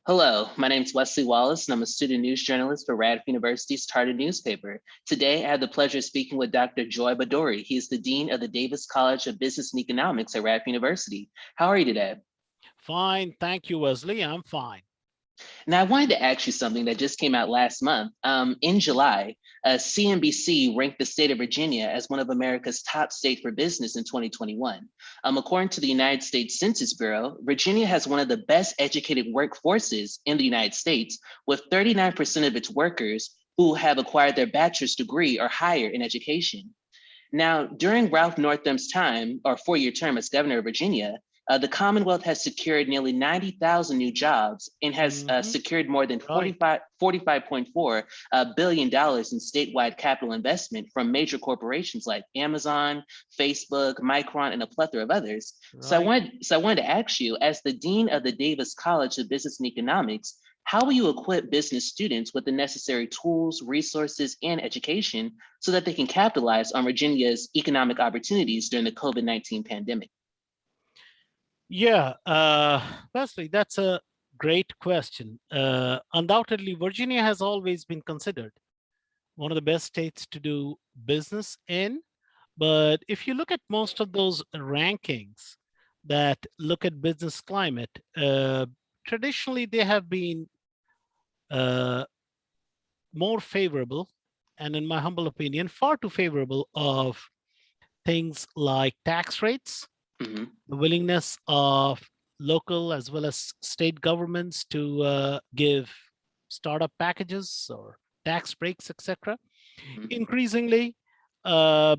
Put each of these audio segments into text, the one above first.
Hello, my name is Wesley Wallace, and I'm a student news journalist for Radcliffe University's Tartan newspaper. Today, I have the pleasure of speaking with Dr. Joy Bhadury. He is the Dean of the Davis College of Business and Economics at Radcliffe University. How are you today? Fine. Thank you, Wesley. I'm fine. Now, I wanted to ask you something that just came out last month. In July, CNBC ranked the state of Virginia as one of America's top states for business in 2021. According to the United States Census Bureau, Virginia has one of the best educated workforces in the United States, with 39% of its workers who have acquired their bachelor's degree or higher in education. Now, during Ralph Northam's time or 4-year term as governor of Virginia, the Commonwealth has secured nearly 90,000 new jobs and has Mhm. secured more than Right. $45.4 billion in statewide capital investment from major corporations like Amazon, Facebook, Micron, and a plethora of others. Right. So I wanted to ask you, as the dean of the Davis College of Business and Economics, how will you equip business students with the necessary tools, resources, and education so that they can capitalize on Virginia's economic opportunities during the COVID-19 pandemic? Yeah, Wesley, that's a great question. Undoubtedly, Virginia has always been considered one of the best states to do business in. But if you look at most of those rankings that look at business climate, traditionally they have been uh, more favorable, and in my humble opinion, far too favorable of things like tax rates, Mhm. the willingness of local as well as state governments to give startup packages or tax breaks, etc. Mhm. Increasingly, uh,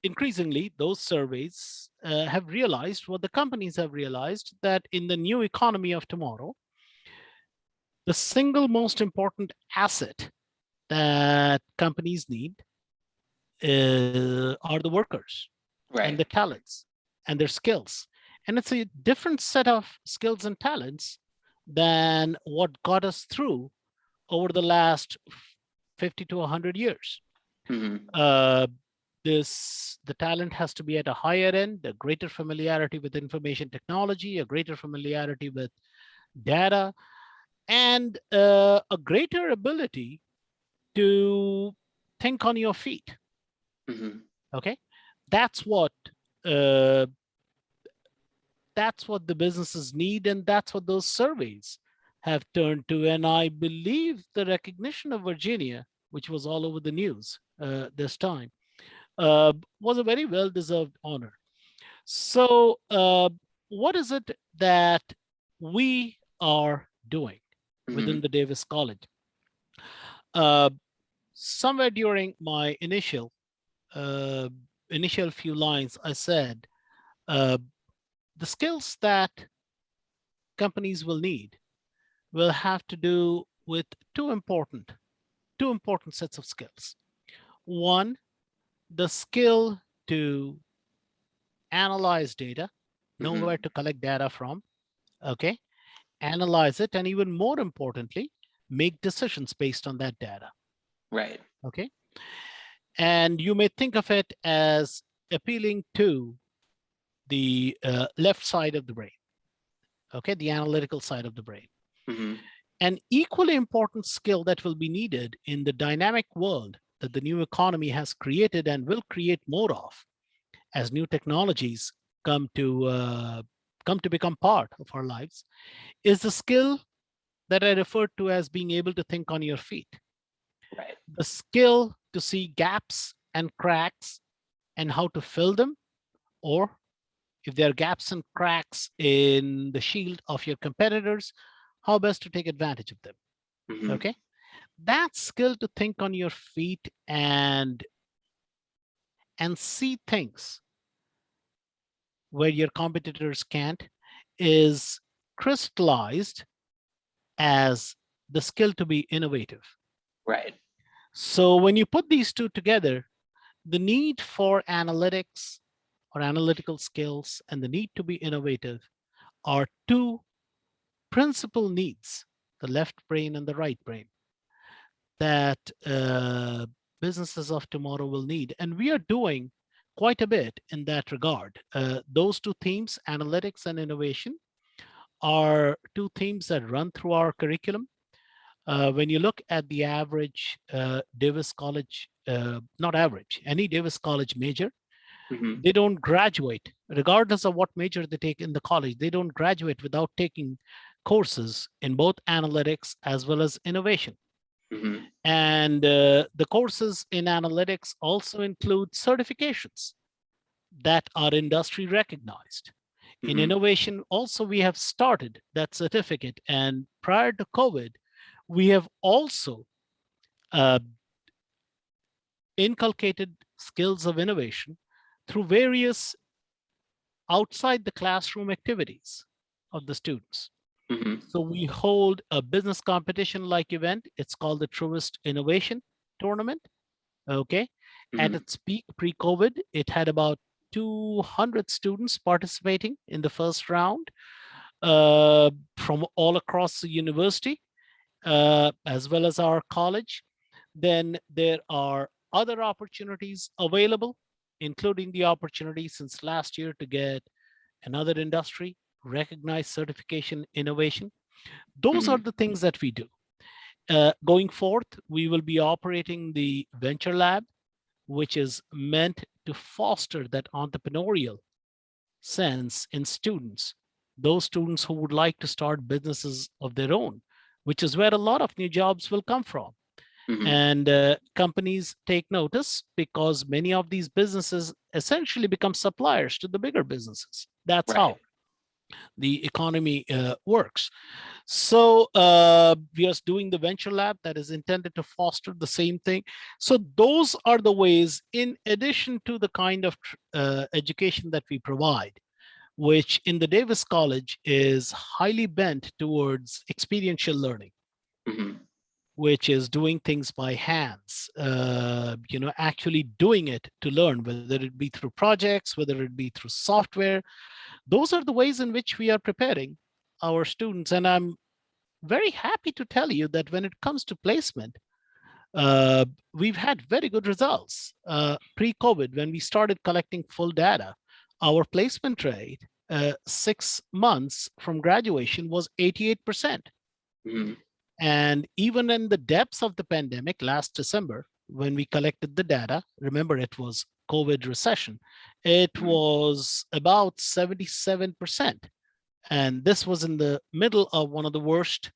increasingly, those surveys have realized what the companies have realized, that in the new economy of tomorrow, the single most important asset that companies need are the workers and Right. the talents and their skills. And it's a different set of skills and talents than what got us through over the last 50 to 100 years. Mhm. Uh, the talent has to be at a higher end, a greater familiarity with information technology, a greater familiarity with data, and a greater ability to think on your feet. Mhm. Okay, that's what uh, that's what the businesses need, and that's what those surveys have turned to. And I believe the recognition of Virginia, which was all over the news this time, was a very well-deserved honor. So, what is it that we are doing within Mhm. the Davis College? Uh, Somewhere during my uh, initial few lines, I said uh, the skills that companies will need will have to do with two important sets of skills. One, the skill to analyze data, know where Mhm. to collect data from, okay, analyze it, and even more importantly, make decisions based on that data, Right. okay. And you may think of it as appealing to the left side of the brain, okay, the analytical side of the brain. Mhm. An equally important skill that will be needed in the dynamic world that the new economy has created and will create more of as new technologies come to uh, come to become part of our lives is the skill that I referred to as being able to think on your feet. Right. The skill to see gaps and cracks and how to fill them, or if there are gaps and cracks in the shield of your competitors, how best to take advantage of them. Mhm. Okay. That skill to think on your feet and see things where your competitors can't is crystallized as the skill to be innovative. Right. So when you put these two together, the need for analytics or analytical skills and the need to be innovative are two principal needs, the left brain and the right brain, that businesses of tomorrow will need. And we are doing quite a bit in that regard. Those two themes, analytics and innovation, are two themes that run through our curriculum. When you look at the average Davis College, not average, any Davis College major, Mm-hmm. they don't graduate, regardless of what major they take in the college, they don't graduate without taking courses in both analytics as well as innovation. Mm-hmm. And the courses in analytics also include certifications that are industry recognized. In Mm-hmm. innovation, also, we have started that certificate. And prior to COVID, we have also uh, inculcated skills of innovation through various outside the classroom activities of the students. Mm-hmm. So we hold a business competition like event. It's called the Truest Innovation Tournament. Okay. At Mm-hmm. its peak pre-COVID, it had about 200 students participating in the first round from all across the university, as well as our college. Then there are other opportunities available, including the opportunity since last year to get another industry recognized certification innovation. Those are Mm-hmm. the things that we do. Going forth, we will be operating the Venture Lab, which is meant to foster that entrepreneurial sense in students, those students who would like to start businesses of their own, which is where a lot of new jobs will come from. Mm-hmm. And companies take notice because many of these businesses essentially become suppliers to the bigger businesses. That's Right. how the economy works. So we are doing the venture lab that is intended to foster the same thing. So those are the ways, in addition to the kind of education that we provide, which in the Davis College is highly bent towards experiential learning, Mm-hmm. which is doing things by hands, actually doing it to learn, whether it be through projects, whether it be through software. Those are the ways in which we are preparing our students. And I'm very happy to tell you that when it comes to placement, we've had very good results. Pre-COVID, when we started collecting full data, our placement rate 6 months from graduation was 88%. Mm-hmm. And even in the depths of the pandemic last December, when we collected the data, remember it was COVID recession, it Mm-hmm. was about 77%. And this was in the middle of one of the worst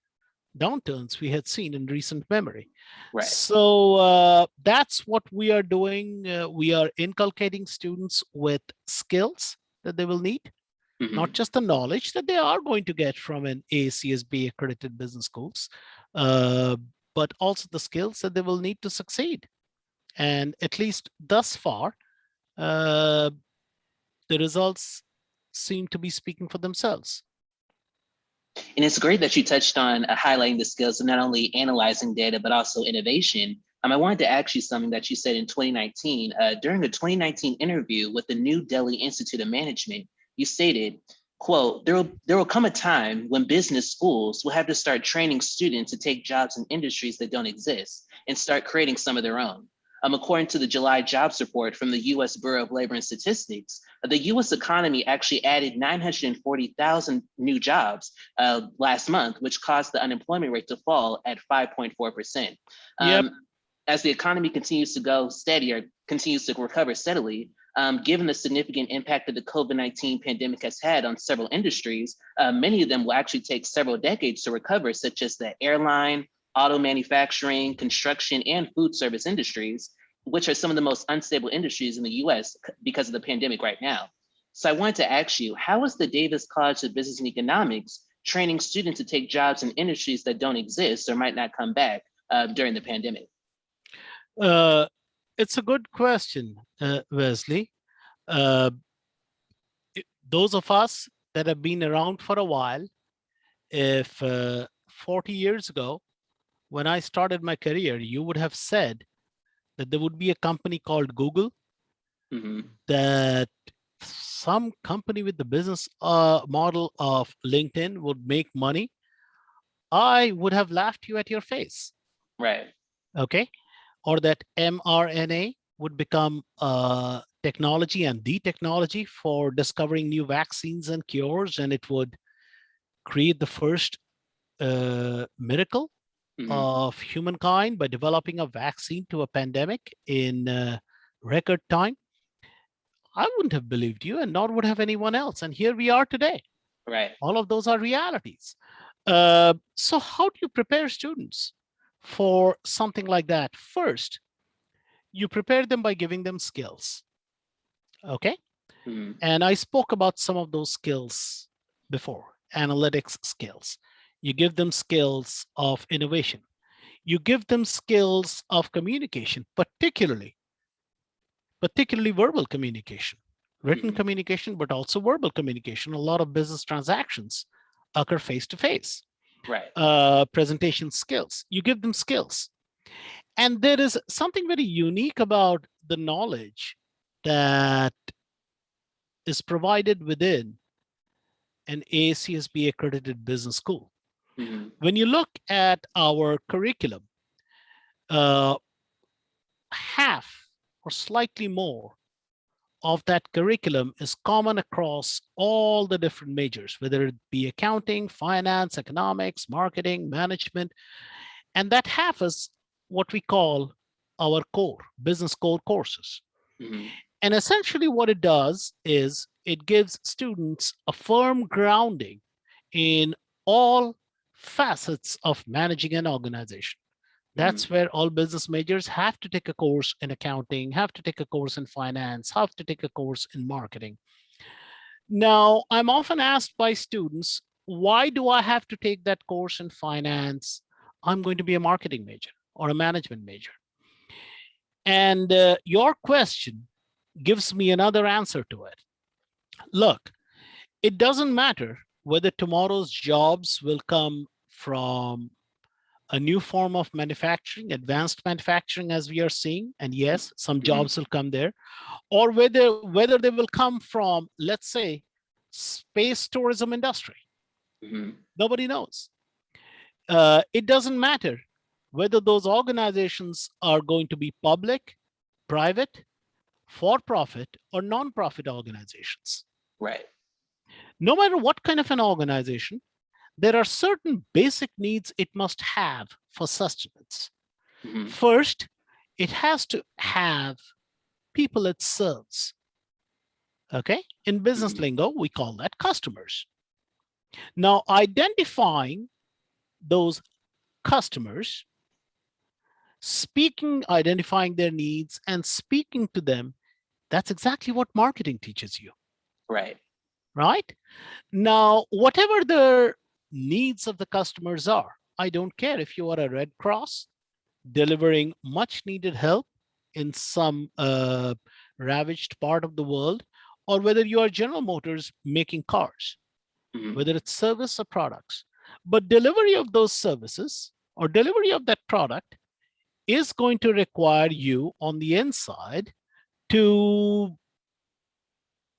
downturns we had seen in recent memory. Right. So that's what we are doing. We are inculcating students with skills that they will need, Mm-hmm. not just the knowledge that they are going to get from an ACSB accredited business schools, uh, but also the skills that they will need to succeed. And at least thus far, uh, the results seem to be speaking for themselves. And it's great that you touched on highlighting the skills of not only analyzing data, but also innovation. I wanted to ask you something that you said in 2019. During the 2019 interview with the New Delhi Institute of Management, you stated, quote, there will come a time when business schools will have to start training students to take jobs in industries that don't exist and start creating some of their own. According to the July jobs report from the US Bureau of Labor and Statistics, the US economy actually added 940,000 new jobs last month, which caused the unemployment rate to fall at 5.4%. Yep. As the economy continues to go steady or continues to recover steadily, given the significant impact that the COVID-19 pandemic has had on several industries, many of them will actually take several decades to recover, such as the airline, auto manufacturing, construction, and food service industries, which are some of the most unstable industries in the US because of the pandemic right now. So I wanted to ask you, how is the Davis College of Business and Economics training students to take jobs in industries that don't exist or might not come back during the pandemic? Uh, it's a good question, Wesley. Uh, those of us that have been around for a while, if 40 years ago, when I started my career, you would have said that there would be a company called Google, Mm-hmm. that some company with the business model of LinkedIn would make money, I would have laughed you at your face. Right. Okay. Or that mRNA would become technology and the technology for discovering new vaccines and cures, and it would create the first miracle of humankind by developing a vaccine to a pandemic in record time, I wouldn't have believed you, and nor would have anyone else. And here we are today. Right. All of those are realities. So how do you prepare students for something like that? First, you prepare them by giving them skills. Okay. And I spoke about some of those skills before, analytics skills. You give them skills of innovation. You give them skills of communication, particularly verbal communication, written communication, but also verbal communication. A lot of business transactions occur face-to-face. Right. Presentation skills. You give them skills. And there is something very unique about the knowledge that is provided within an AACSB accredited business school. When you look at our curriculum, half or slightly more of that curriculum is common across all the different majors, whether it be accounting, finance, economics, marketing, management. And that half is what we call our core, business core courses. And essentially what it does is it gives students a firm grounding in all facets of managing an organization. That's where all business majors have to take a course in accounting, have to take a course in finance, have to take a course in marketing. Now, I'm often asked by students, why do I have to take that course in finance? I'm going to be a marketing major or a management major. And your question gives me another answer to it. Look, it doesn't matter whether tomorrow's jobs will come from a new form of manufacturing, advanced manufacturing, as we are seeing, and yes, some jobs will come there, or whether they will come from, let's say, space tourism industry. Nobody knows. It doesn't matter whether those organizations are going to be public, private, for-profit, or non-profit organizations. Right. No matter what kind of an organization, there are certain basic needs it must have for sustenance. First, it has to have people it serves. Okay, in business lingo, we call that customers. Now, identifying those customers, identifying their needs and speaking to them, that's exactly what marketing teaches you. Right. Right? Now, whatever the needs of the customers are, I don't care if you are a Red Cross delivering much needed help in some ravaged part of the world, or whether you are General Motors making cars, whether it's service or products. But delivery of those services or delivery of that product is going to require you on the inside to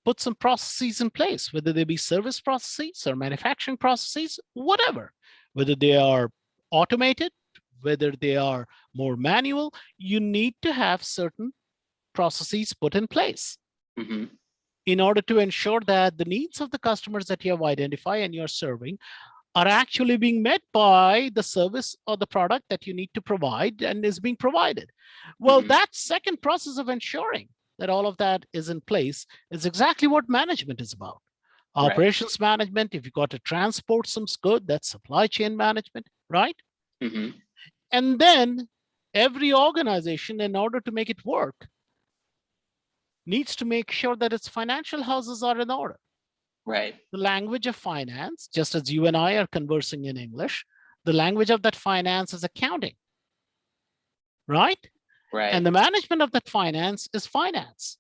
put some processes in place, whether they be service processes or manufacturing processes, whatever, whether they are automated, whether they are more manual, you need to have certain processes put in place in order to ensure that the needs of the customers that you have identified and you're serving are actually being met by the service or the product that you need to provide and is being provided. Well, that second process of ensuring that all of that is in place is exactly what management is about. Operations management, if you've got to transport some goods, that's supply chain management, right? And then every organization, in order to make it work, needs to make sure that its financial houses are in order. Right. The language of finance, just as you and I are conversing in English, the language of that finance is accounting, right? Right. And the management of that finance is finance.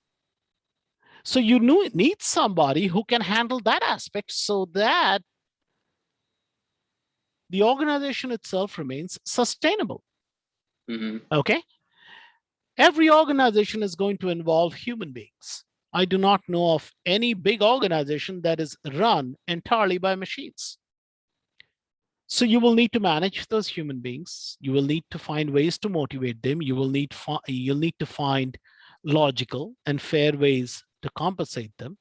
So you need somebody who can handle that aspect so that the organization itself remains sustainable. Okay? Every organization is going to involve human beings. I do not know of any big organization that is run entirely by machines. So you will need to manage those human beings. You will need to find ways to motivate them. You'll need to find logical and fair ways to compensate them,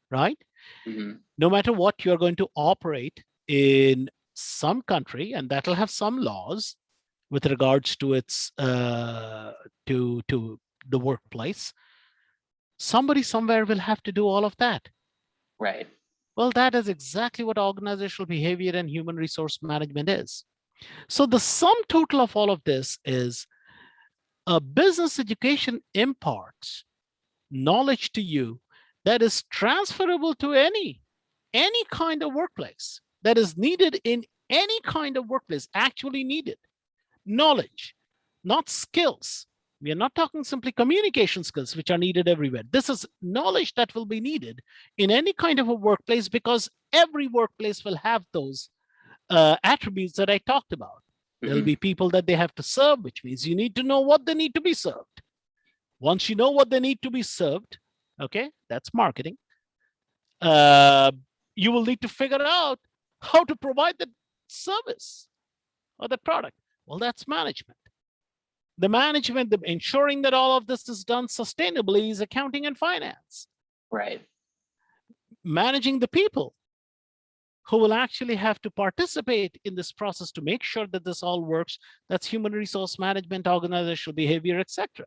right? No matter what you're going to operate in some country, and that'll have some laws with regards to its to the workplace. Somebody somewhere will have to do all of that. Right. Well, that is exactly what organizational behavior and human resource management is. So the sum total of all of this is a business education imparts knowledge to you that is transferable to any kind of workplace, that is needed in any kind of workplace, actually needed. Knowledge, not skills. We are not talking simply communication skills, which are needed everywhere. This is knowledge that will be needed in any kind of a workplace, because every workplace will have those attributes that I talked about. There'll be people that they have to serve, which means you need to know what they need to be served. Once you know what they need to be served, okay, that's marketing. You will need to figure out how to provide the service or the product. Well, that's management. The management, the ensuring that all of this is done sustainably, is accounting and finance. Right. Managing the people who will actually have to participate in this process to make sure that this all works, that's human resource management, organizational behavior, etc.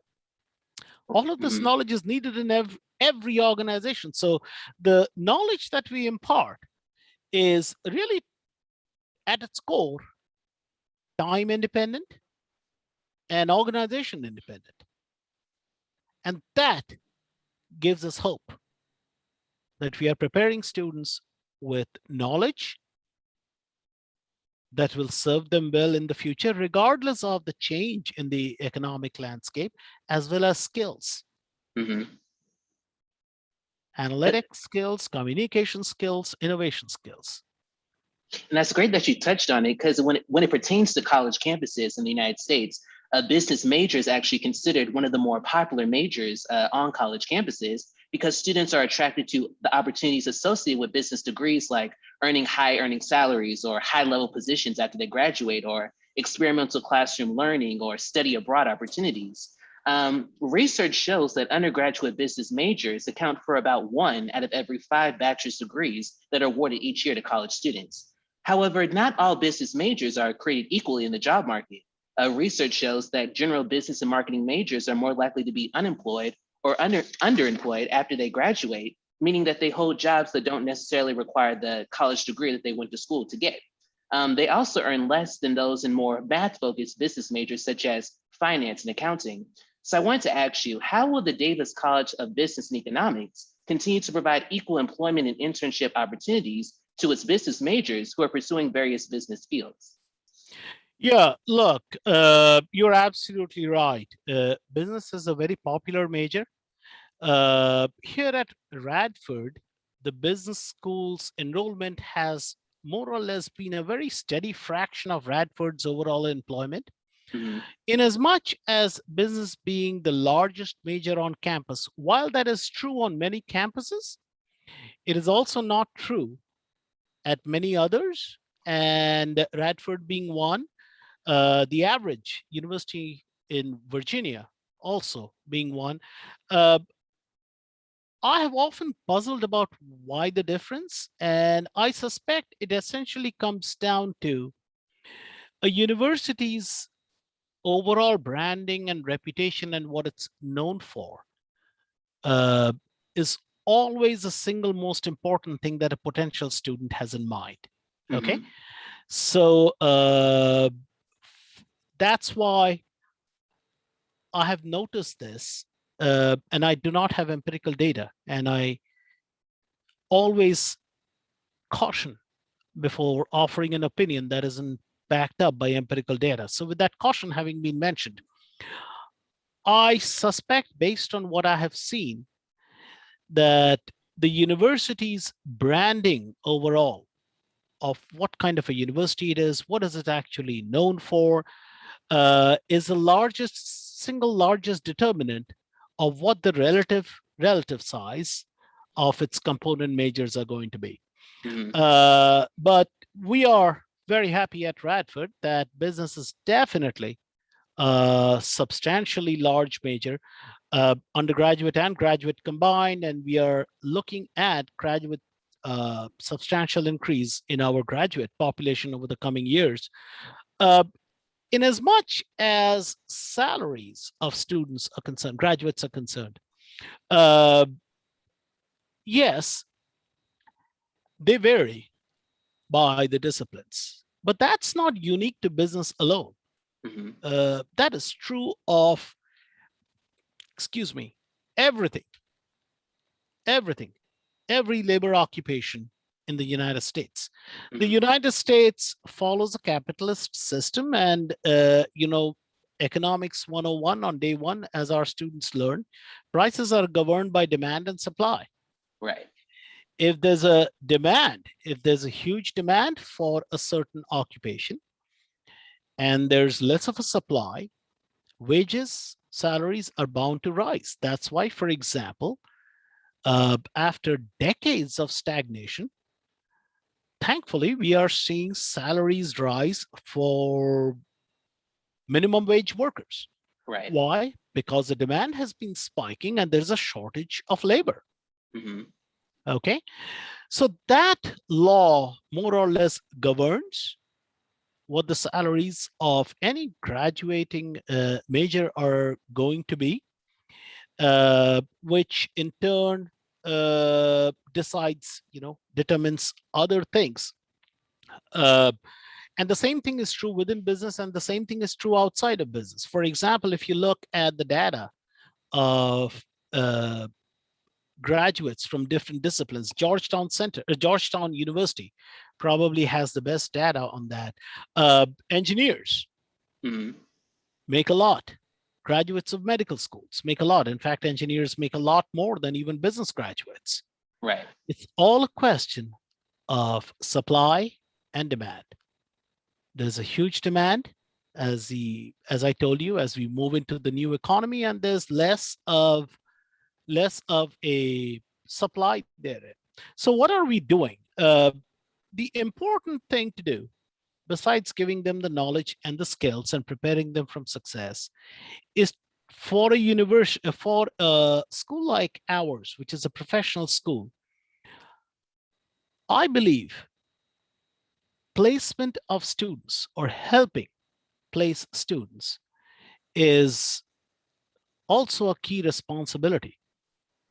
All of this knowledge is needed in every organization. So the knowledge that we impart is really, at its core, time independent and organization independent. And that gives us hope that we are preparing students with knowledge that will serve them well in the future, regardless of the change in the economic landscape, as well as skills. Analytics skills, communication skills, innovation skills. And that's great that you touched on it, because when it pertains to college campuses in the United States, a business major is actually considered one of the more popular majors on college campuses, because students are attracted to the opportunities associated with business degrees, like earning high salaries or high level positions after they graduate, or experimental classroom learning or study abroad opportunities. Research shows that undergraduate business majors account for about 1 out of every 5 bachelor's degrees that are awarded each year to college students. However, not all business majors are created equally in the job market. Research shows that general business and marketing majors are more likely to be unemployed or underemployed after they graduate, meaning that they hold jobs that don't necessarily require the college degree that they went to school to get. They also earn less than those in more math-focused business majors, such as finance and accounting. So I wanted to ask you, how will the Davis College of Business and Economics continue to provide equal employment and internship opportunities to its business majors who are pursuing various business fields? Yeah, look, you're absolutely right. Business is a very popular major. Here at Radford, the business school's enrollment has more or less been a very steady fraction of Radford's overall employment. In as much as business being the largest major on campus, while that is true on many campuses, it is also not true at many others, and Radford being one. The average university in Virginia also being one. I have often puzzled about why the difference, and I suspect it essentially comes down to a university's overall branding and reputation and what it's known for is always the single most important thing that a potential student has in mind. Okay, so that's why I have noticed this, and I do not have empirical data, and I always caution before offering an opinion that isn't backed up by empirical data. So with that caution having been mentioned, I suspect, based on what I have seen, that the university's branding overall of what kind of a university it is, what is it actually known for, is the single largest determinant of what the relative size of its component majors are going to be. But we are very happy at Radford that business is definitely a substantially large major, undergraduate and graduate combined, and we are looking at graduate substantial increase in our graduate population over the coming years. Uh, in as much as salaries of students are concerned, graduates are concerned, uh, yes, they vary by the disciplines, but that's not unique to business alone. Hmm. That is true of, excuse me, everything, everything, every labor occupation in the United States. The Hmm. United States follows a capitalist system, and economics 101 on day one, as our students learn, prices are governed by demand and supply. Right. If there's a demand, if there's a huge demand for a certain occupation and there's less of a supply, wages, salaries are bound to rise. That's why, for example, after decades of stagnation, thankfully, we are seeing salaries rise for minimum wage workers. Right. Why? Because the demand has been spiking and there's a shortage of labor. Hmm. Okay. So that law more or less governs what the salaries of any graduating major are going to be, which in turn decides, determines other things. Uh, and the same thing is true within business, and the same thing is true outside of business. For example, if you look at the data of graduates from different disciplines, Georgetown University probably has the best data on that. Engineers Hmm. make a lot. Graduates of medical schools make a lot. In fact, engineers make a lot more than even business graduates. Right. It's all a question of supply and demand. There's a huge demand as I told you, as we move into the new economy, and there's less of a supply there. So what are we doing? The important thing to do, besides giving them the knowledge and the skills and preparing them from success, is for for a school like ours, which is a professional school, I believe placement of students or helping place students is also a key responsibility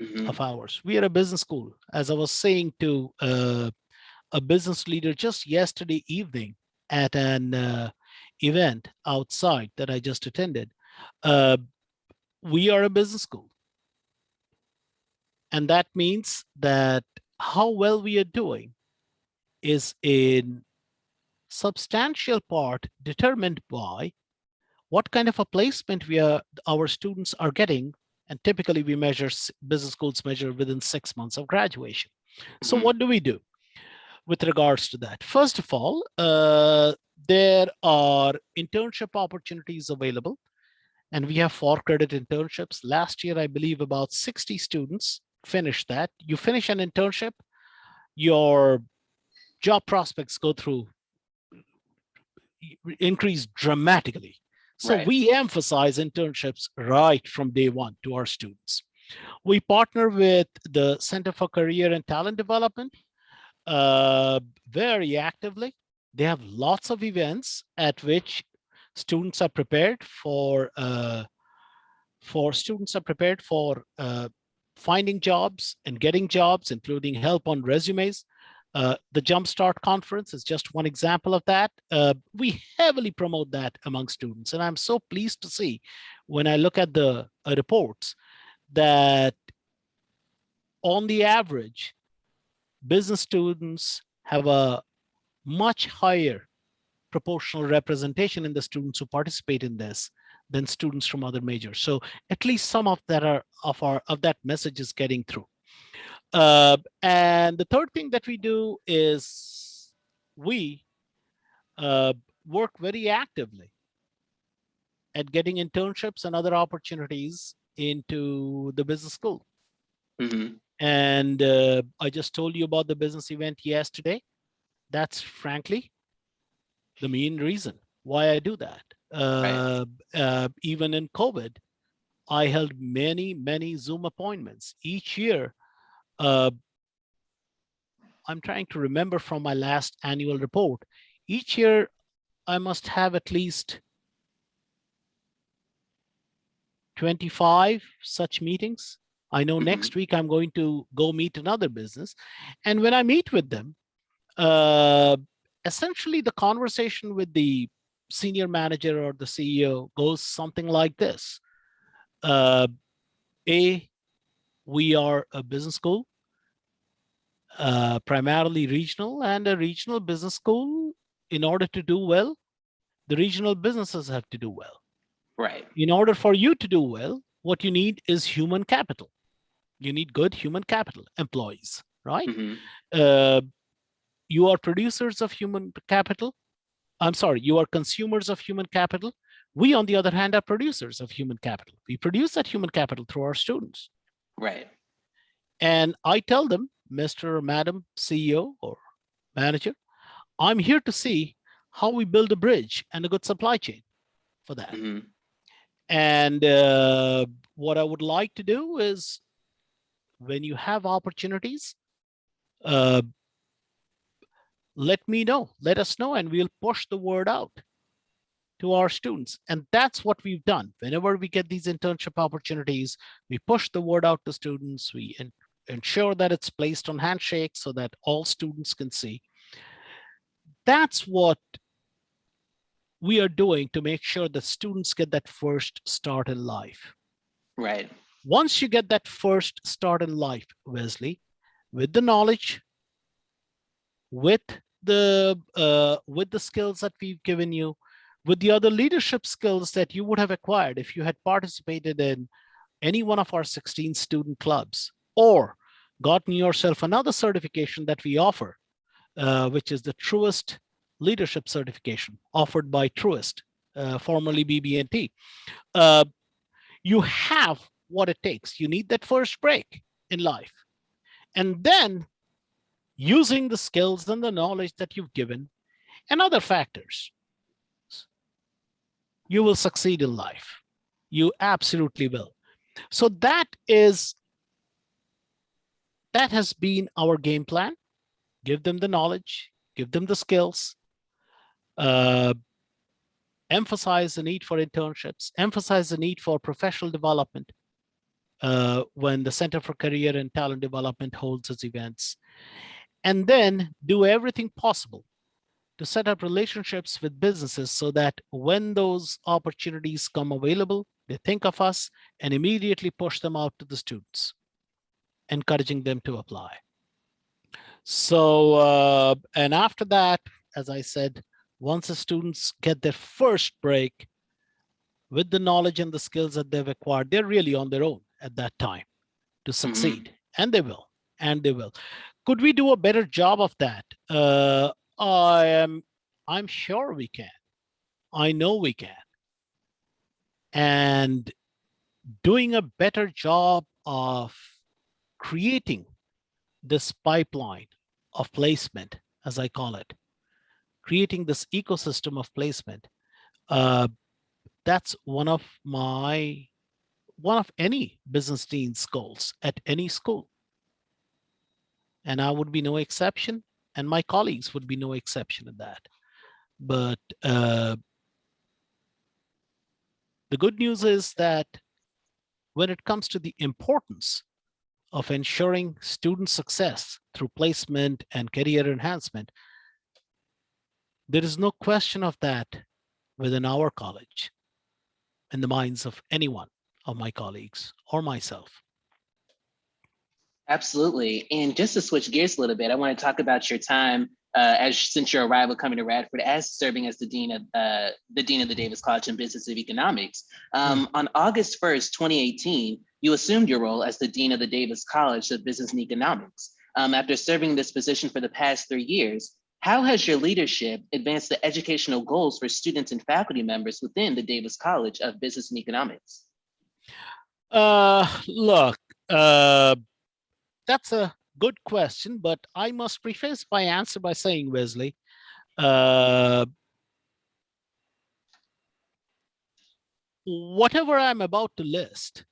Hmm. of ours. We are a business school. As I was saying to a business leader just yesterday evening at an event outside that I just attended, uh, we are a business school. And that means that how well we are doing is in substantial part determined by what kind of a placement our students are getting. And typically we measure, business schools measure within 6 months of graduation. So Hmm. what do we do with regards to that? First of all, there are internship opportunities available, and we have 4 credit internships. Last year, I believe about 60 students finished that. You finish an internship, your job prospects go through increase dramatically. So Right. we emphasize internships right from day one to our students. We partner with the Center for Career and Talent Development uh, very actively. They have lots of events at which students are prepared for students are prepared for finding jobs and getting jobs, including help on resumes. The Jumpstart Conference is just one example of that. We heavily promote that among students. And I'm so pleased to see when I look at the reports that on the average, business students have a much higher proportional representation in the students who participate in this than students from other majors. So at least some of that of that message is getting through. And the third thing that we do is we uh, work very actively at getting internships and other opportunities into the business school. Hmm. And I just told you about the business event yesterday. That's frankly the main reason why I do that. Right. Even in COVID, I held many, many Zoom appointments. Each year, uh, I'm trying to remember from my last annual report. Each year, I must have at least 25 such meetings. I know next week I'm going to go meet another business. And when I meet with them, essentially the conversation with the senior manager or the CEO goes something like this. We are a business school, primarily regional, and a regional business school. In order to do well, the regional businesses have to do well. Right. In order for you to do well, what you need is human capital. You need good human capital, employees, right? You are producers of human capital. I'm sorry, you are consumers of human capital. We, on the other hand, are producers of human capital. We produce that human capital through our students. Right. And I tell them, Mr. or Madam CEO or manager, I'm here to see how we build a bridge and a good supply chain for that. And what I would like to do is, when you have opportunities, let me know, let us know, and we'll push the word out to our students. And that's what we've done. Whenever we get these internship opportunities, we push the word out to students. We ensure that it's placed on handshake so that all students can see. That's what we are doing to make sure that students get that first start in life. Right. Once you get that first start in life, Wesley, with the knowledge, with the skills that we've given you, with the other leadership skills that you would have acquired if you had participated in any one of our 16 student clubs, or gotten yourself another certification that we offer, which is the Truest Leadership Certification offered by Truest, formerly BB&T. You have what it takes. You need that first break in life. And then, using the skills and the knowledge that you've given and other factors, you will succeed in life. You absolutely will. So that has been our game plan. Give them the knowledge, give them the skills, emphasize the need for internships, emphasize the need for professional development when the Center for Career and Talent Development holds its events, and then do everything possible to set up relationships with businesses so that when those opportunities come available, they think of us and immediately push them out to the students, encouraging them to apply. So, and after that, as I said, once the students get their first break with the knowledge and the skills that they've acquired, they're really on their own at that time to succeed. And they will, and they will. Could we do a better job of that? I'm sure we can. I know we can. And doing a better job of creating this pipeline of placement, as I call it, creating this ecosystem of placement, that's one of any business dean's goals at any school. And I would be no exception, and my colleagues would be no exception in that. But the good news is that when it comes to the importance of ensuring student success through placement and career enhancement, there is no question of that within our college, in the minds of any one of my colleagues or myself. Absolutely. And just to switch gears a little bit, I want to talk about your time since your arrival coming to Radford as serving as the dean of the Davis College in Business of Economics. On August 1st, 2018, you assumed your role as the dean of the Davis College of Business and Economics. After serving this position for the past 3 years, how has your leadership advanced the educational goals for students and faculty members within the Davis College of Business and Economics? Look, that's a good question, but I must preface my answer by saying, Wesley, whatever I'm about to list,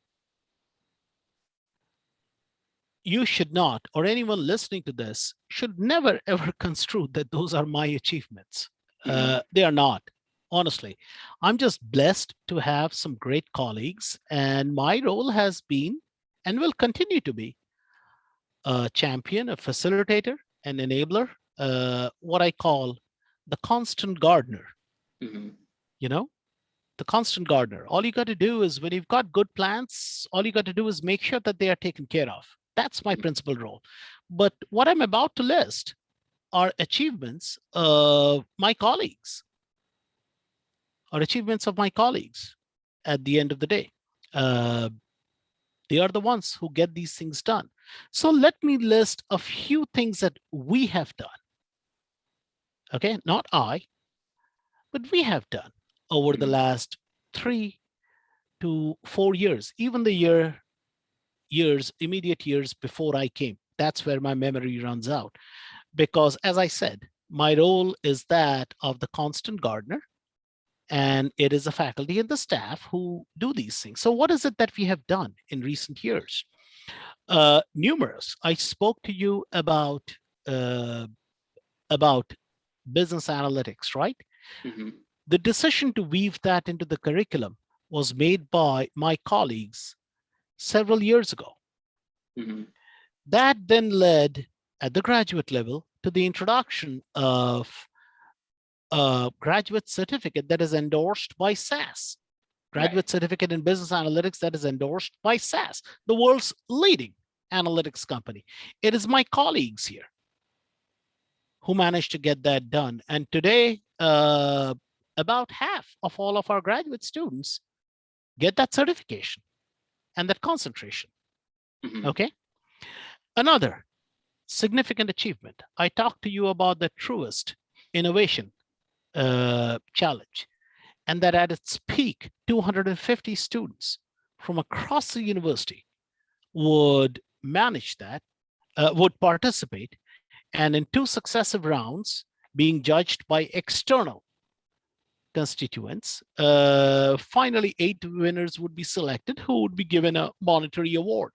you should not, or anyone listening to this should never ever construe that those are my achievements. They are not. Honestly, I'm just blessed to have some great colleagues, and my role has been and will continue to be a champion, a facilitator, an enabler, what I call the constant gardener. Mm-hmm. You know, the constant gardener. All you got to do is when you've got good plants, all you got to do is make sure that they are taken care of. That's my principal role. But what I'm about to list are achievements of my colleagues, or achievements of my colleagues at the end of the day. Uh, they are the ones who get these things done. So let me list a few things that we have done. Okay, not I, but we have done over the last 3 to 4 years, even the immediate years before I came. That's where my memory runs out. Because as I said, my role is that of the constant gardener, and it is the faculty and the staff who do these things. So what is it that we have done in recent years? Numerous. I spoke to you uh, about business analytics, right? Mm-hmm. The decision to weave that into the curriculum was made by my colleagues several years ago. Mm-hmm. That then led at the graduate level to the introduction of a graduate certificate that is endorsed by SAS, graduate certificate in business analytics that is endorsed by SAS, the world's leading analytics company. It is my colleagues here who managed to get that done. And today, about half of all of our graduate students get that certification and that concentration. Mm-hmm. Okay. Another significant achievement. I talked to you about the truest innovation challenge, and that at its peak, 250 students from across the university would manage that, would participate, and in 2 successive rounds, being judged by external constituents, finally 8 winners would be selected who would be given a monetary award.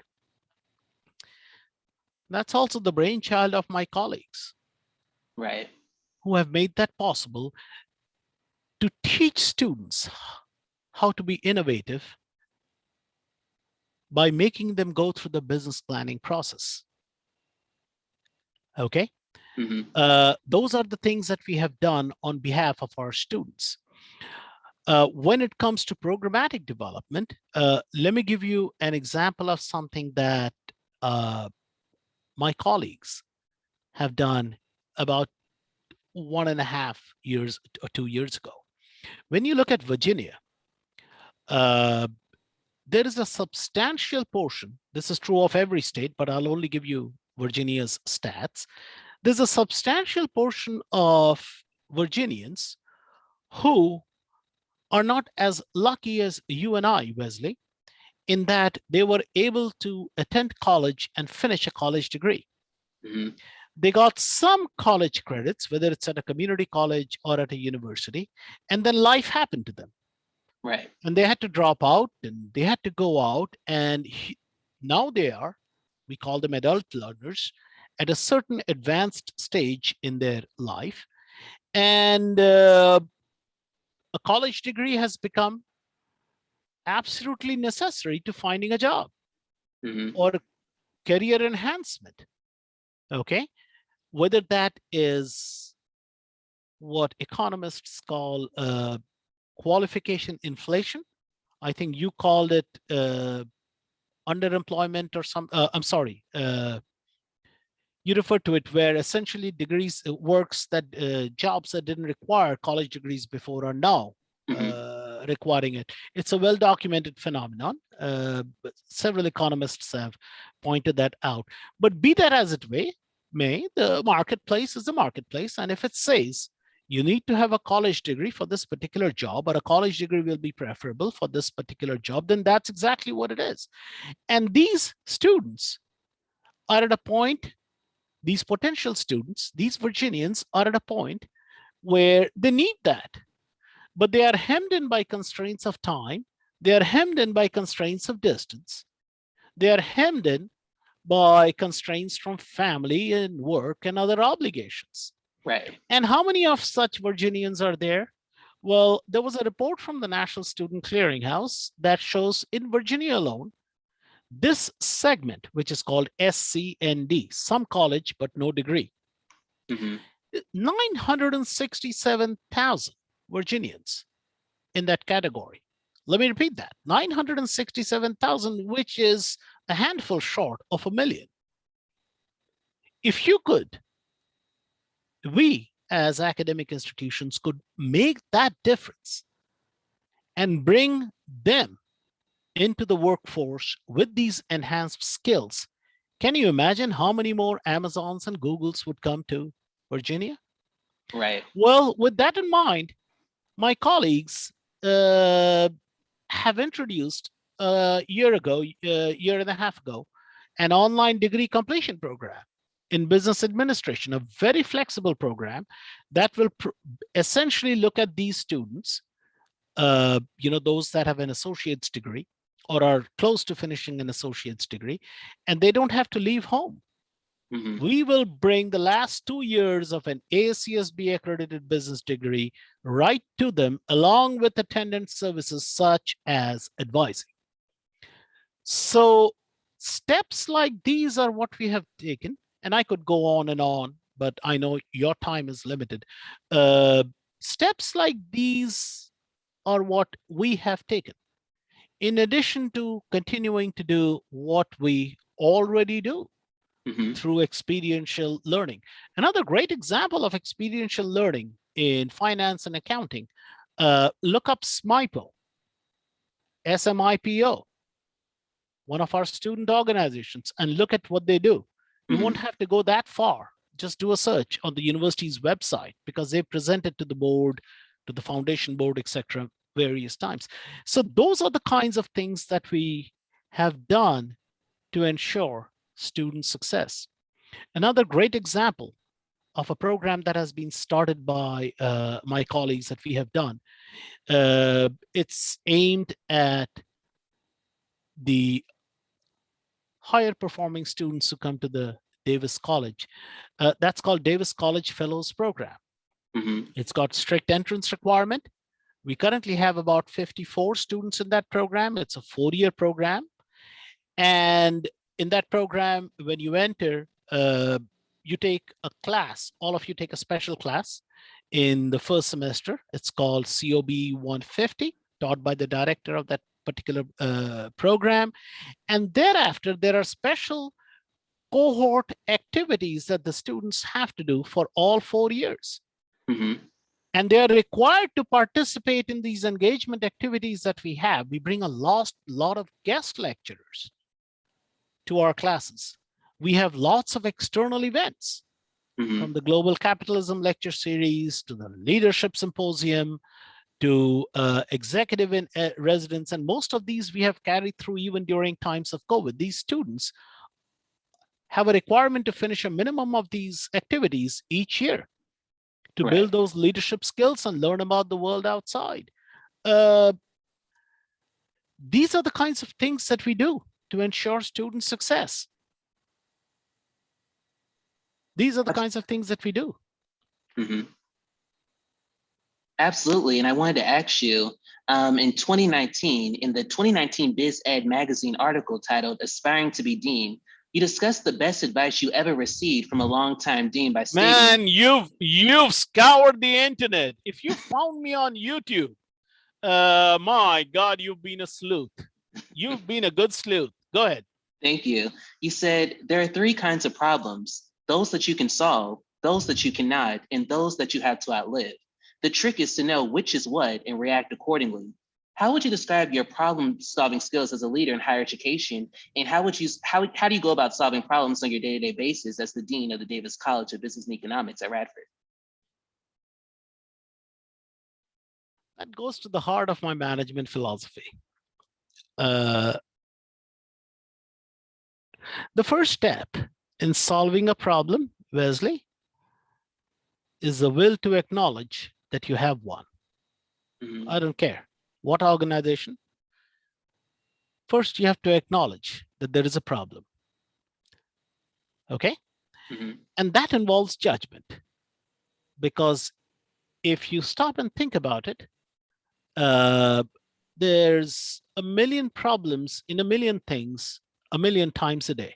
That's also the brainchild of my colleagues, Right. who have made that possible to teach students how to be innovative by making them go through the business planning process. Okay. Mm-hmm. Those are the things that we have done on behalf of our students. When it comes to programmatic development, let me give you an example of something that my colleagues have done about 1.5 years or 2 years ago. When you look at Virginia, there is a substantial portion. This is true of every state, but I'll only give you Virginia's stats. There's a substantial portion of Virginians who are not as lucky as you and I, Wesley, in that they were able to attend college and finish a college degree. Mm-hmm. They got some college credits, whether it's at a community college or at a university, and then life happened to them. Right. And they had to drop out and they had to go out, and now they are, we call them adult learners, at a certain advanced stage in their life. And a college degree has become absolutely necessary to finding a job Mm-hmm. or career enhancement. Okay. Whether that is what economists call qualification inflation. I think you called it underemployment or some, I'm sorry, you refer to it where essentially degrees works that jobs that didn't require college degrees before are now requiring it. It's a well-documented phenomenon. Several economists have pointed that out. But be that as it may, the marketplace is the marketplace. And if it says you need to have a college degree for this particular job, or a college degree will be preferable for this particular job, then that's exactly what it is. And these students are at a point, these potential students, these Virginians are at a point where they need that, but they are hemmed in by constraints of time. They are hemmed in by constraints of distance. They are hemmed in by constraints from family and work and other obligations. Right. And how many of such Virginians are there? Well, there was a report from the National Student Clearinghouse that shows in Virginia alone, this segment, which is called SCND, some college but no degree, Mm-hmm. 967,000 Virginians in that category. Let me repeat that, 967,000, which is a handful short of a million. If you could, we as academic institutions could make that difference and bring them into the workforce with these enhanced skills, can you imagine how many more Amazons and Googles would come to Virginia? Right. Well, with that in mind, my colleagues have introduced a year and a half ago, an online degree completion program in business administration, a very flexible program that will essentially look at these students, those that have an associate's degree or are close to finishing an associate's degree, and they don't have to leave home. Mm-hmm. We will bring the last 2 years of an ACSB accredited business degree right to them, along with attendant services such as advising. So steps like these are what we have taken, and I could go on, but I know your time is limited. Steps like these are what we have taken, in addition to continuing to do what we already do Mm-hmm. through experiential learning. Another great example of experiential learning in finance and accounting, look up SMIPO, SMIPO, one of our student organizations, and look at what they do. You Mm-hmm. won't have to go that far. Just do a search on the university's website, because they present it to the board, to the foundation board, etc., various times. So those are the kinds of things that we have done to ensure student success. Another great example of a program that has been started by my colleagues that we have done, it's aimed at the higher performing students who come to the Davis College. That's called Davis College Fellows Program. Mm-hmm. It's got strict entrance requirement. We currently have about 54 students in that program. It's a 4-year program. And in that program, when you enter, you take a class. All of you take a special class in the first semester. It's called COB 150, taught by the director of that particular program. And thereafter, there are special cohort activities that the students have to do for all 4 years. Mm-hmm. And they are required to participate in these engagement activities that we have. We bring a lot of guest lecturers to our classes. We have lots of external events, Mm-hmm. from the Global Capitalism Lecture Series to the Leadership Symposium to executive in residence. And most of these we have carried through even during times of COVID. These students have a requirement to finish a minimum of these activities each year to Right. build those leadership skills and learn about the world outside. These are the kinds of things that we do to ensure student success. These are the kinds of things that we do. Mm-hmm. Absolutely. And I wanted to ask you, in 2019, in the 2019 Biz Ed magazine article titled Aspiring to be Dean, you discussed the best advice you ever received from a longtime dean by stating— Man, you've scoured the internet. If you found me on YouTube, my God, you've been a sleuth. You've been a good sleuth. Go ahead. Thank you. You said there are 3 kinds of problems: those that you can solve, those that you cannot, and those that you have to outlive. The trick is to know which is what and react accordingly. How would you describe your problem-solving skills as a leader in higher education? And how do you go about solving problems on your day-to-day basis as the dean of the Davis College of Business and Economics at Radford? That goes to the heart of my management philosophy. The first step in solving a problem, Wesley, is the will to acknowledge that you have one. Mm-hmm. I don't care what organization. First, you have to acknowledge that there is a problem. Okay. Mhm. And that involves judgment, because if you stop and think about it, uh, there's a million problems in a million things a million times a day.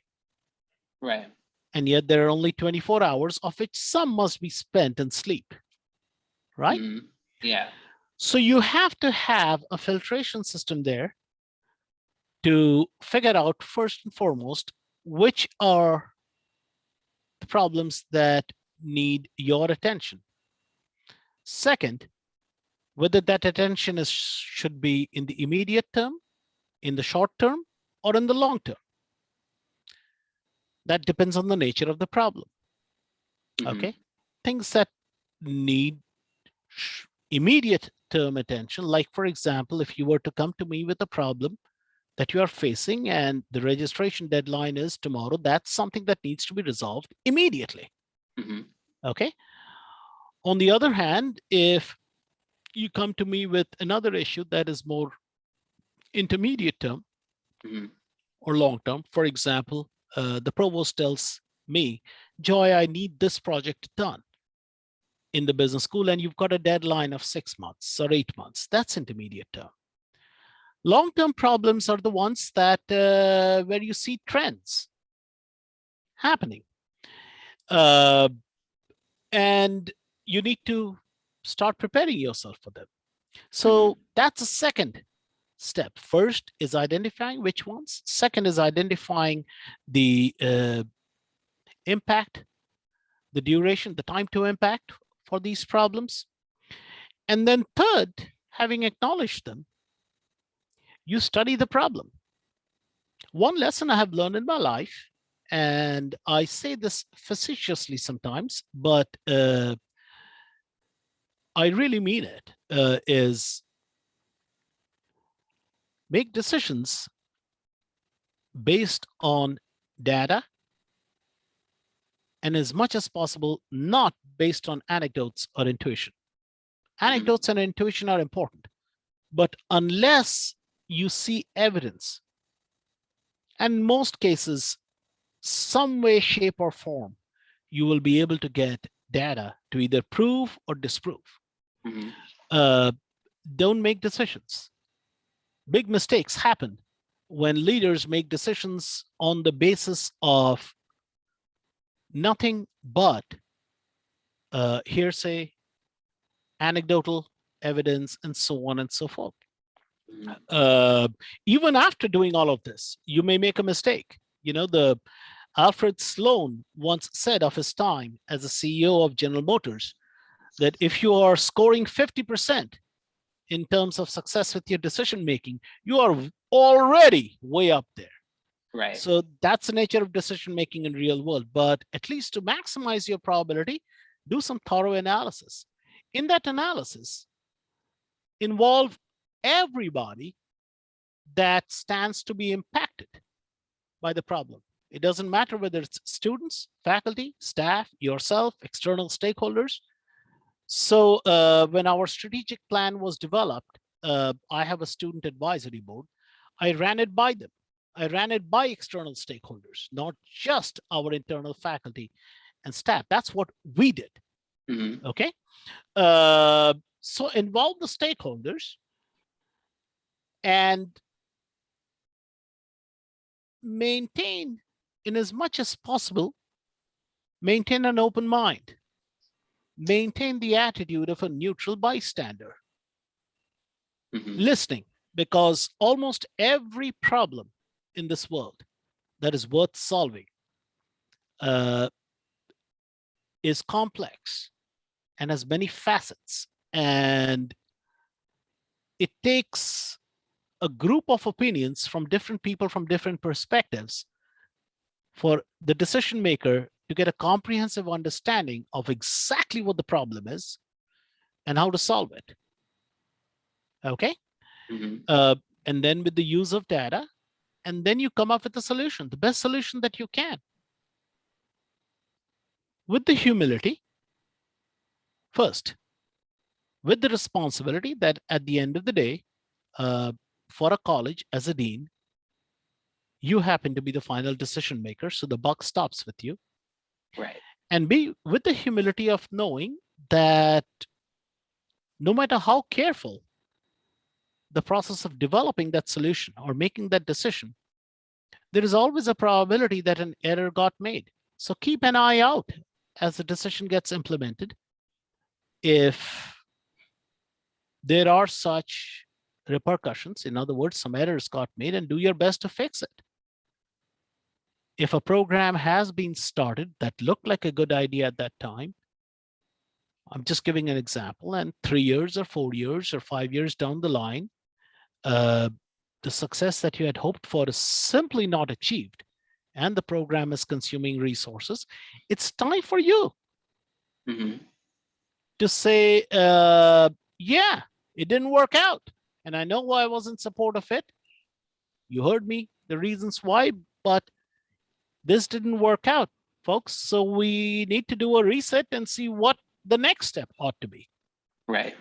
Right. And yet there are only 24 hours, of which some must be spent in sleep, right? Mhm. Yeah. So you have to have a filtration system there to figure out, first and foremost, which are the problems that need your attention. Second, whether that attention should be in the immediate term, in the short term, or in the long term. That depends on the nature of the problem. Mhm. Okay. Things that need immediate term attention, like, for example, if you were to come to me with a problem that you are facing and the registration deadline is tomorrow, that's something that needs to be resolved immediately. Mhm. Okay. On the other hand, if you come to me with another issue that is more intermediate term Mhm. or long term, for example, the provost tells me, Joy, I need this project done in the business school, and you've got a deadline of 6 months or 8 months. That's intermediate term. Long-term problems are the ones that where you see trends happening, uh, and you need to start preparing yourself for them. So Mhm. that's a second step. First is identifying which ones. Second is identifying the impact, the duration, the time to impact for these problems. And then third, having acknowledged them, you study the problem. One lesson I have learned in my life, and I say this facetiously sometimes, but I really mean it, is make decisions based on data, and as much as possible, not based on anecdotes or intuition. Mhm. Anecdotes and intuition are important, but unless you see evidence, and in most cases, some way, shape, or form, you will be able to get data to either prove or disprove. Mhm. Uh, don't make decisions. Big mistakes happen when leaders make decisions on the basis of nothing but hearsay, anecdotal evidence, and so on and so forth. Mhm. Uh, Even after doing all of this, you may make a mistake. You know, the Alfred Sloan once said of his time as a CEO of General Motors that if you are scoring 50% in terms of success with your decision making, you are already way up there. Right. So that's the nature of decision making in real world. But at least to maximize your probability, do some thorough analysis. In that analysis, involve everybody that stands to be impacted by the problem. It doesn't matter whether it's students, faculty, staff, yourself, external stakeholders. So when our strategic plan was developed, I have a student advisory board. I ran it by them. I ran it by external stakeholders, not just our internal faculty and staff. That's what we did. Mhm. Okay. So involve the stakeholders and maintain, in as much as possible, maintain an open mind, maintain the attitude of a neutral bystander, Mhm. listening, because almost every problem in this world that is worth solving uh, is complex and has many facets. And it takes a group of opinions from different people from different perspectives for the decision maker to get a comprehensive understanding of exactly what the problem is and how to solve it. Okay. Mhm. Uh, and then with the use of data, and then you come up with a solution, the best solution that you can, with the humility first, with the responsibility that at the end of the day, uh, for a college as a dean, You happen to be the final decision maker, so the buck stops with you. Right. And be with the humility of knowing that no matter how careful the process of developing that solution or making that decision, there is always a probability that an error got made. So keep an eye out as the decision gets implemented. If there are such repercussions, in other words, some errors got made, and do your best to fix it. If a program has been started that looked like a good idea at that time, I'm just giving an example, and 3 years or 4 years or 5 years down the line, the success that you had hoped for is simply not achieved, and the program is consuming resources, it's time for you to say, yeah, it didn't work out. And I know why I was in support of it. You heard me, the reasons why, but this didn't work out, folks. So we need to do a reset and see what the next step ought to be. Right.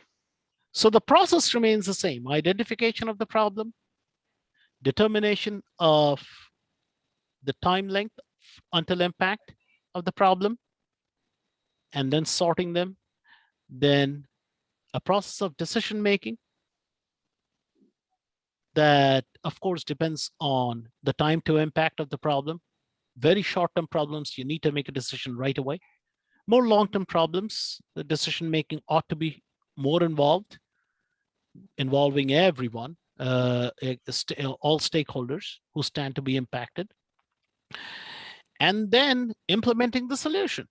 So the process remains the same: identification of the problem, determination of the time length until impact of the problem, and then sorting them, then a process of decision making that, of course, depends on the time to impact of the problem. Very short-term problems, you need to make a decision right away. More long-term problems, the decision making ought to be more involved, involving everyone, all stakeholders who stand to be impacted, and then implementing the solution.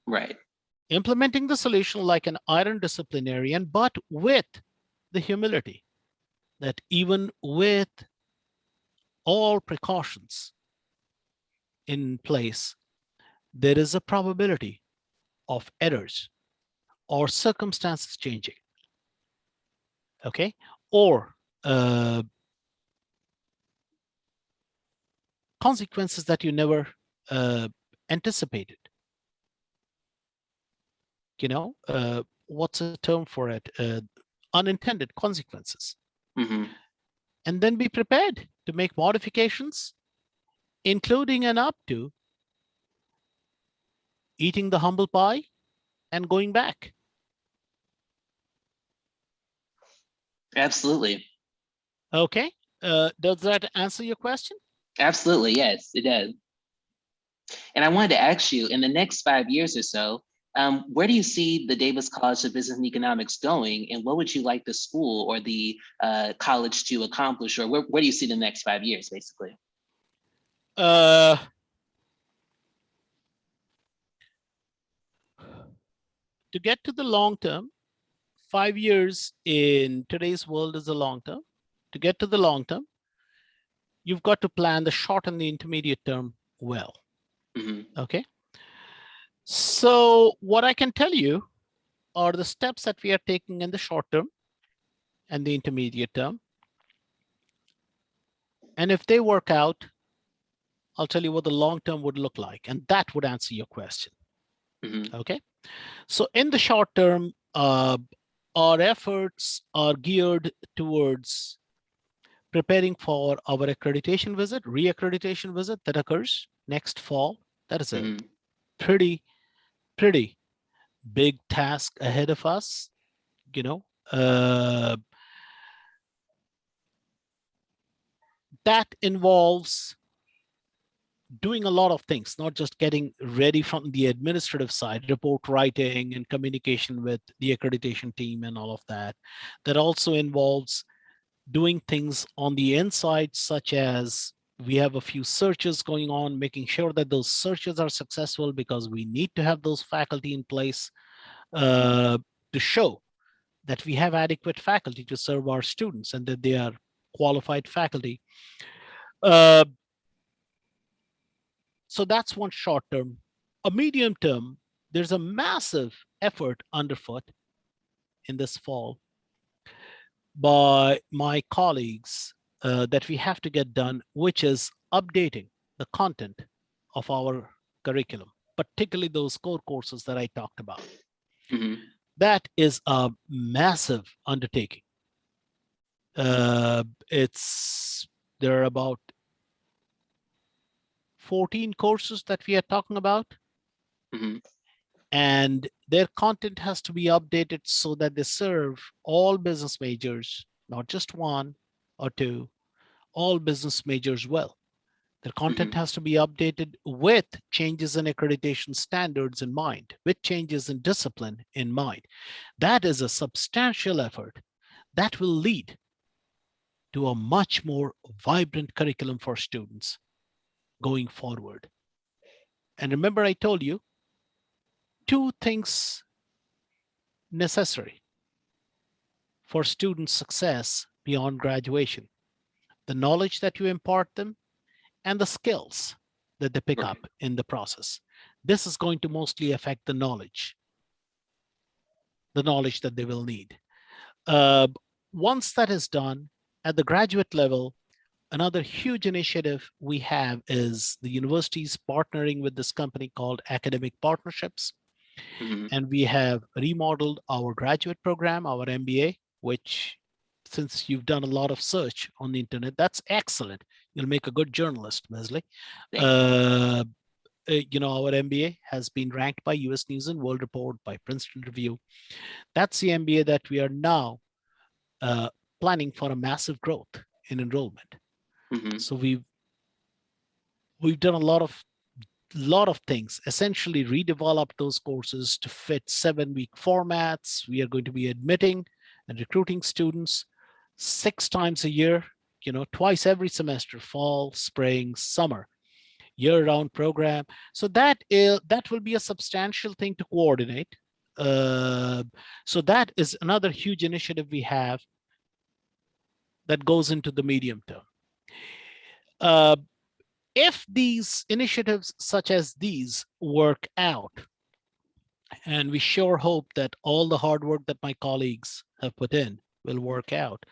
Right. Implementing the solution like an iron disciplinarian, but with the humility that even with all precautions in place, there is a probability of errors or circumstances changing, okay? Or consequences that you never anticipated. You know, what's a term for it? Unintended consequences. And then be prepared to make modifications, including and up to eating the humble pie and going back. Absolutely. Okay. Does that answer your question? Absolutely. Yes, it does. And I wanted to ask you, in the next 5 years or so, where do you see the Davis College of Business and Economics going, and what would you like the school or the college to accomplish, or where do you see the next 5 years, basically? To get to the long term, 5 years in today's world is a long term. To get to the long term, you've got to plan the short and the intermediate term well. Okay. So what I can tell you are the steps that we are taking in the short term and the intermediate term. And if they work out, I'll tell you what the long term would look like, and that would answer your question. Okay. So in the short term, our efforts are geared towards preparing for our accreditation visit, re-accreditation visit that occurs next fall. That is a pretty big task ahead of us, you know. That involves doing a lot of things, not just getting ready from the administrative side, report writing and communication with the accreditation team and all of that. That also involves doing things on the inside, such as we have a few searches going on, making sure that those searches are successful, because we need to have those faculty in place to show that we have adequate faculty to serve our students and that they are qualified faculty. So that's one short term. A medium term, there's a massive effort underfoot in this fall by my colleagues that we have to get done, which is updating the content of our curriculum, particularly those core courses that I talked about. That is a massive undertaking. There are about 14 courses that we are talking about, Hmm. and their content has to be updated so that they serve all business majors, not just one or two, all business majors well. Their content Hmm. has to be updated with changes in accreditation standards in mind, with changes in discipline in mind. That is a substantial effort that will lead to a much more vibrant curriculum for students going forward. And remember, I told you two things necessary for student success beyond graduation: the knowledge that you impart them and the skills that they pick Right. up in the process. This is going to mostly affect the knowledge that they will need. Uh, Once that is done, at the graduate level, another huge initiative we have is the universities partnering with this company called Academic Partnerships. Hmm. And we have remodeled our graduate program, our MBA, which, since you've done a lot of search on the internet, that's excellent. You'll make a good journalist, Wesley. Thank you. Uh, our MBA has been ranked by US News and World Report, by Princeton Review. That's the MBA that we are now uh, planning for a massive growth in enrollment. Hmm. So we've done a lot of things, essentially redeveloped those courses to fit 7-week formats. We are going to be admitting and recruiting students 6 times a year, twice every semester: fall, spring, summer, year-round program. So that will be a substantial thing to coordinate. So that is another huge initiative we have that goes into the medium term. Uh, if these initiatives such as these work out, and we sure hope that all the hard work that my colleagues have put in will work out,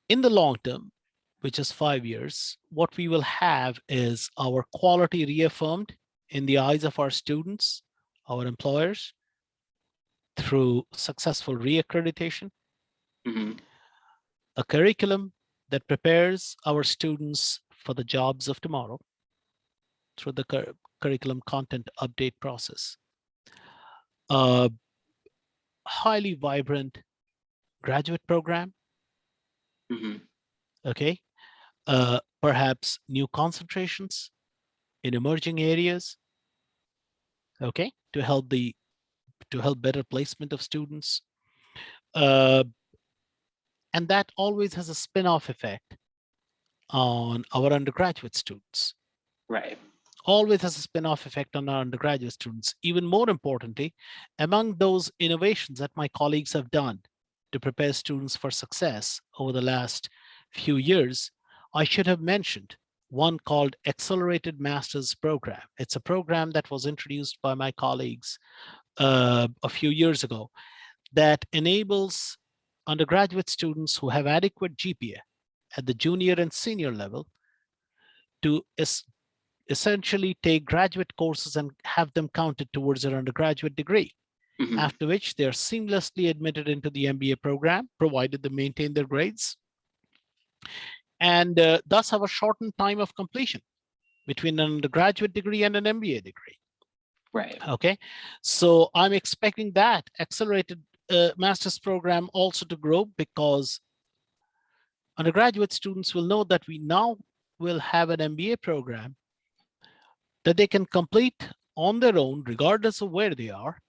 in the long term, which is 5 years, what we will have is our quality reaffirmed in the eyes of our students, our employers, through successful reaccreditation, Hmm. a curriculum that prepares our students for the jobs of tomorrow through the curriculum content update process, a highly vibrant graduate program, Hmm. okay, perhaps new concentrations in emerging areas, okay, to help better placement of students, uh, and that always has a spin-off effect on our undergraduate students. Right. Always has a spin-off effect on our undergraduate students. Even more importantly, among those innovations that my colleagues have done to prepare students for success over the last few years, I should have mentioned one called Accelerated Masters Program. It's a program that was introduced by my colleagues a few years ago that enables undergraduate students who have adequate GPA at the junior and senior level to essentially take graduate courses and have them counted towards their undergraduate degree, Hmm. after which they're seamlessly admitted into the MBA program, provided they maintain their grades, and thus have a shortened time of completion between an undergraduate degree and an MBA degree. Right. Okay, so I'm expecting that accelerated master's program also to grow, because undergraduate students will know that we now will have an MBA program that they can complete on their own, regardless of where they are.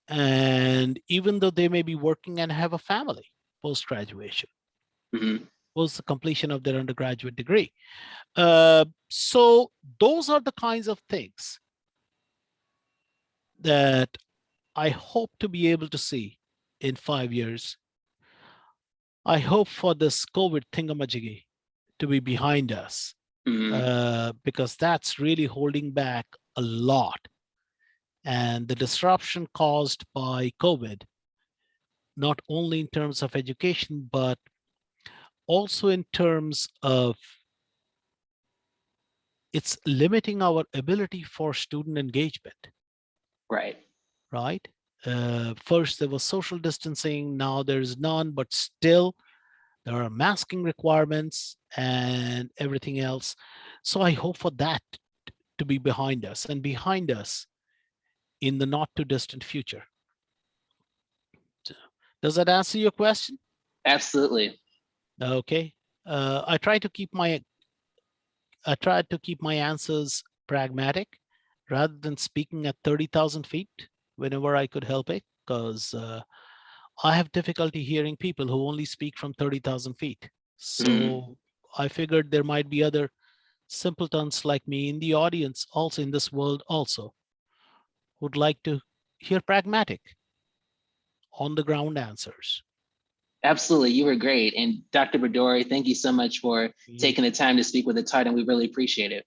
And even though they may be working and have a family post graduation, Hmm. post the completion of their undergraduate degree. So those are the kinds of things that I hope to be able to see in 5 years. I hope for this COVID thingamajiggy to be behind us, Hmm. because that's really holding back a lot. And the disruption caused by COVID, not only in terms of education, but also in terms of it's limiting our ability for student engagement, Right. right? First, there was social distancing. Now there's none, but still There are masking requirements and everything else. So I hope for that to be behind us and behind us in the not too distant future. So, does that answer your question? Absolutely. Okay. I try to keep my answers pragmatic rather than speaking at 30,000 feet whenever I could help it, because I have difficulty hearing people who only speak from 30,000 feet. So I figured there might be other simpletons like me in the audience, also in this world, also would like to hear pragmatic, on the ground answers. Absolutely. You were great. And Dr. Bhadury, thank you so much for You- taking the time to speak with the Tartan. We really appreciate it.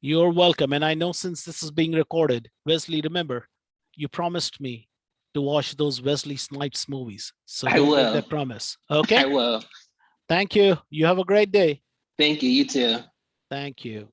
You're welcome. And I know since this is being recorded, Wesley, remember, you promised me to watch those Wesley Snipes movies. So I don't break will. that promise. I Okay. will. Thank you. You have a great day. Thank you. You too. Thank you.